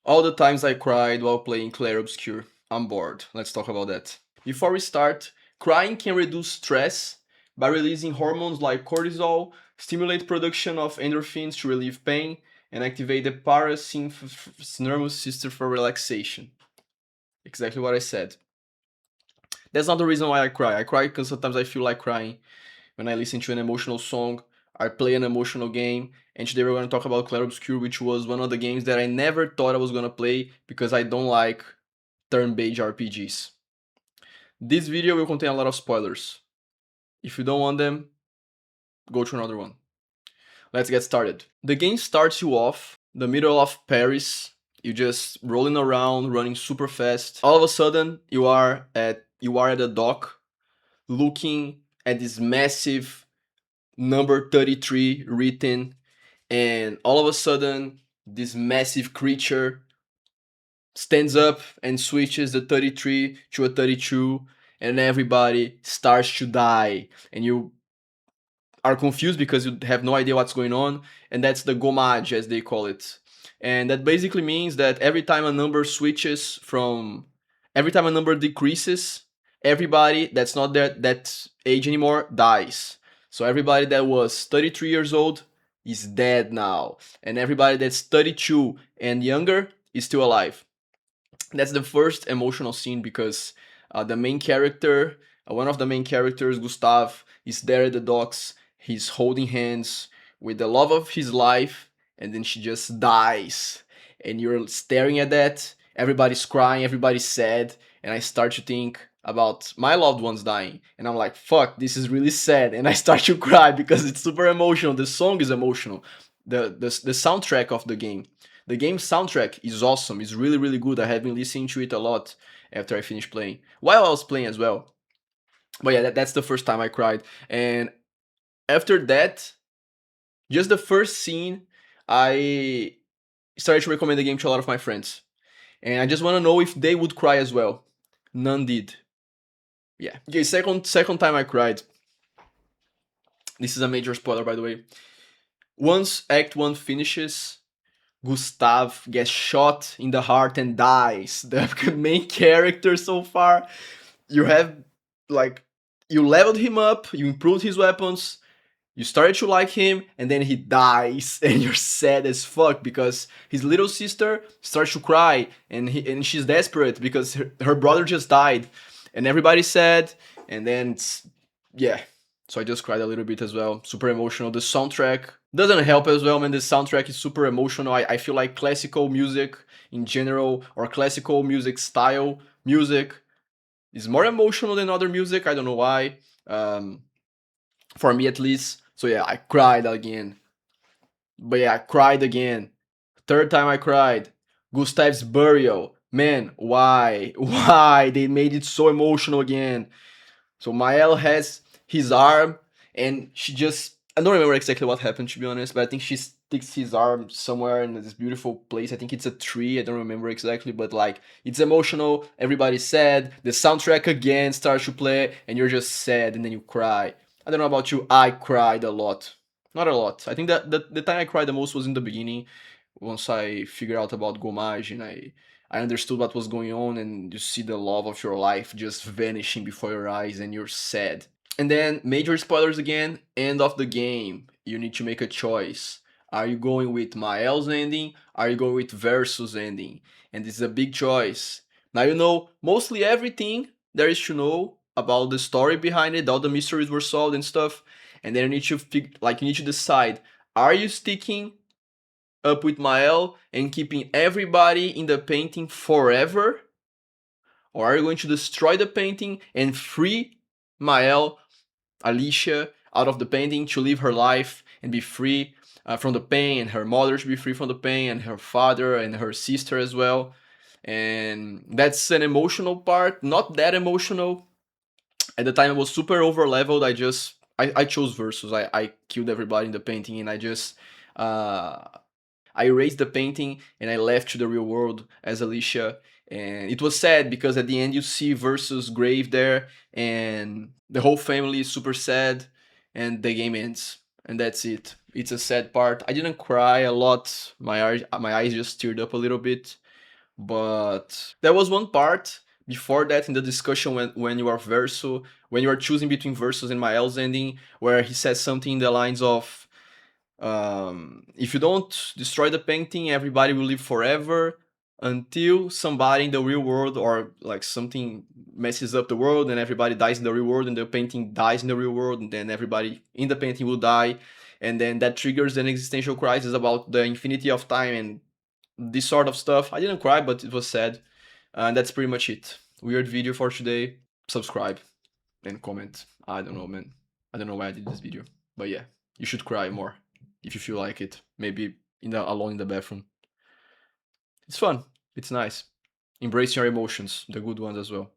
All the times I cried while playing Clair Obscur. I'm bored. Let's talk about that. Before we start, crying can reduce stress by releasing hormones like cortisol, stimulate production of endorphins to relieve pain, and activate the parasympathetic nervous system for relaxation. Exactly what I said. That's not the reason why I cry. I cry because sometimes I feel like crying when I listen to an emotional song, I play an emotional game, and today we're going to talk about Clair Obscur, which was one of the games that I never thought I was going to play because I don't like turn-based RPGs. This video will contain a lot of spoilers. If you don't want them, go to another one. Let's get started. The game starts you off the middle of Paris. You just rolling around, running super fast. All of a sudden, you are at a dock, looking at this massive number 33 written, and all of a sudden this massive creature stands up and switches the 33 to a 32, and everybody starts to die, and you are confused because you have no idea what's going on, and that's the gomage as they call it. And that basically means that every time a number decreases, everybody that's not that age anymore dies. So everybody that was 33 years old is dead now, and everybody that's 32 and younger is still alive. That's the first emotional scene because the main character, one of the main characters, Gustav, is there at the docks. He's holding hands with the love of his life, and then she just dies. And you're staring at that. Everybody's crying, everybody's sad, and I start to think about my loved ones dying, and I'm like, "Fuck, this is really sad." And I start to cry because it's super emotional. The song is emotional. The soundtrack of the game's soundtrack is awesome. It's really, really good. I have been listening to it a lot after I finished playing, while I was playing as well. But yeah, that's the first time I cried. And after that, just the first scene, I started to recommend the game to a lot of my friends. And I just want to know if they would cry as well. None did. Yeah. Okay, second time I cried. This is a major spoiler, by the way. Once Act 1 finishes, Gustav gets shot in the heart and dies. The main character so far. You have, like, you leveled him up, you improved his weapons, you started to like him, and then he dies, and you're sad as fuck because his little sister starts to cry, and she's desperate because her brother just died, and everybody's sad, and then yeah. So I just cried a little bit as well. Super emotional. The soundtrack doesn't help as well, man. The soundtrack is super emotional. I feel like classical music in general, or classical music style music, is more emotional than other music. I don't know why. Um, for me at least. So yeah, I cried again. But yeah, I cried again. Third time I cried. Gustav's burial. Man, why? Why? They made it so emotional again. So Mael has his arm, and she just, I don't remember exactly what happened, to be honest, but I think she sticks his arm somewhere in this beautiful place. I think it's a tree. I don't remember exactly, but like, it's emotional. Everybody's sad. The soundtrack again starts to play, and you're just sad, and then you cry. I don't know about you. I cried a lot. Not a lot. I think that the time I cried the most was in the beginning, once I figured out about Gomage, and I understood what was going on, and you see the love of your life just vanishing before your eyes, and you're sad. And then, major spoilers again, end of the game. You need to make a choice. Are you going with Mael's ending? Are you going with Versus ending? And this is a big choice. Now you know mostly everything there is to know about the story behind it, all the mysteries were solved and stuff. And then you need to you need to decide, are you sticking up with Mael and keeping everybody in the painting forever? Or are you going to destroy the painting and free Mael, Alicia, out of the painting to live her life and be free from the pain, and her mother should be free from the pain, and her father and her sister as well? And that's an emotional part, not that emotional. At the time, I was super over leveled. I chose versus. I killed everybody in the painting, and uh, I erased the painting and I left to the real world as Alicia. And it was sad because at the end you see Versus' grave there, and the whole family is super sad, and the game ends. And that's it. It's a sad part. I didn't cry a lot. My eyes just teared up a little bit. But there was one part before that in the discussion when you are verso, when you are choosing between versus and Mael's ending, where he says something in the lines of, if you don't destroy the painting, everybody will live forever until somebody in the real world or like something messes up the world and everybody dies in the real world and the painting dies in the real world and then everybody in the painting will die, and then that triggers an existential crisis about the infinity of time and this sort of stuff. I didn't cry, but it was sad. And that's pretty much it. Weird video for today. Subscribe and comment. I don't know, man. I don't know why I did this video. But yeah, you should cry more if you feel like it. Maybe alone in the bathroom. It's fun. It's nice. Embrace your emotions, the good ones as well.